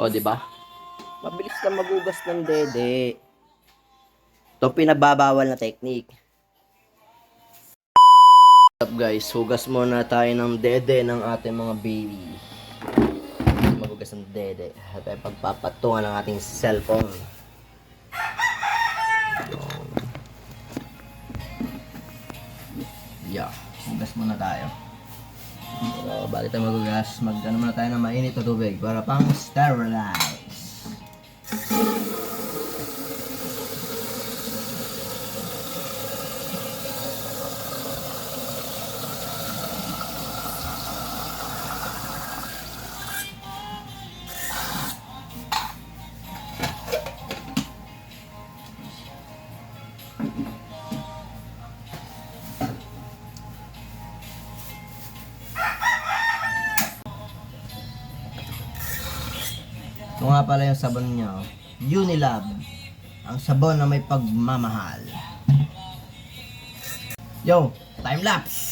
O, di ba? Mabilis kang magugas ng dede. Ito pinagbabawal na technique. What's up guys? Hugas muna tayo ng dede ng ating mga baby. Magugas ng dede. At ay pagpapatungan ng ating cellphone. Yeah. Hugas muna tayo. So, bago tayo magugas, mag-ano muna tayo ng mainit na tubig para pang sterilize. Ito nga pala yung sabon niya, oh. Unilab. Ang sabon na may pagmamahal. Yo, time lapse.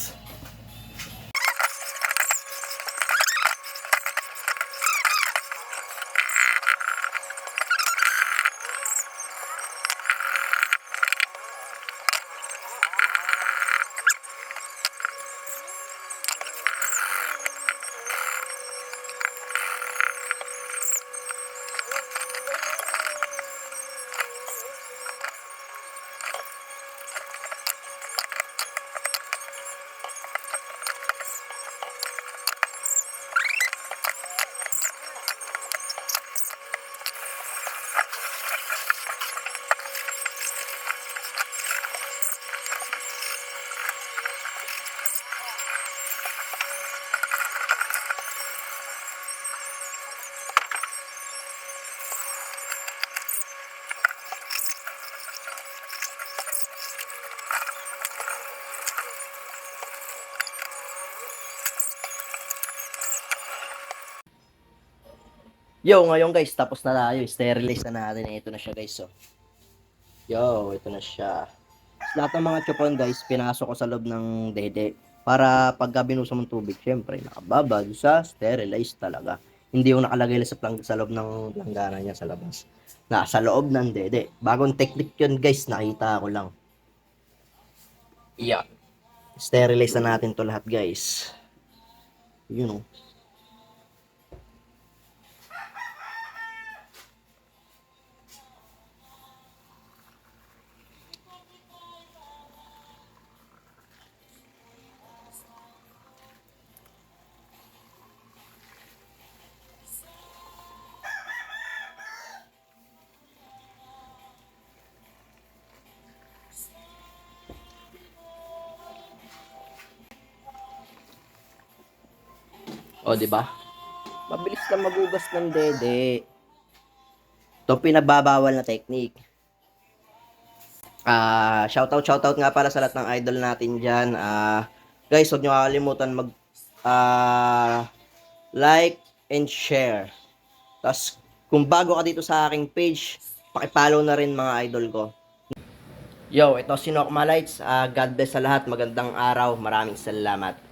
Yo, ngayon guys, tapos na tayo. Sterilize na natin. Ito na siya guys, oh. Yo, ito na siya. Lahat ng mga chupon guys, pinasok ko sa loob ng dede. Para pagka binusa mong tubig, syempre, nakababad sa sterilize talaga. Hindi yung nakalagay lang sa loob ng langgana niya sa labas. Nasa loob ng dede. Bagong technique yun guys, nakita ko lang. Yeah. Sterilize na natin to lahat guys. Yun oh. O, di ba? Mabilis lang magugas ng dede. Ito pinagbabawal na technique. Shoutout nga pala sa lahat ng idol natin diyan. Guys, huwag niyo kakalimutan mag like and share. Tapos kung bago ka dito sa aking page, paki-follow na rin mga idol ko. Yo, ito si Nokma Lights. God bless sa lahat. Magandang araw. Maraming salamat.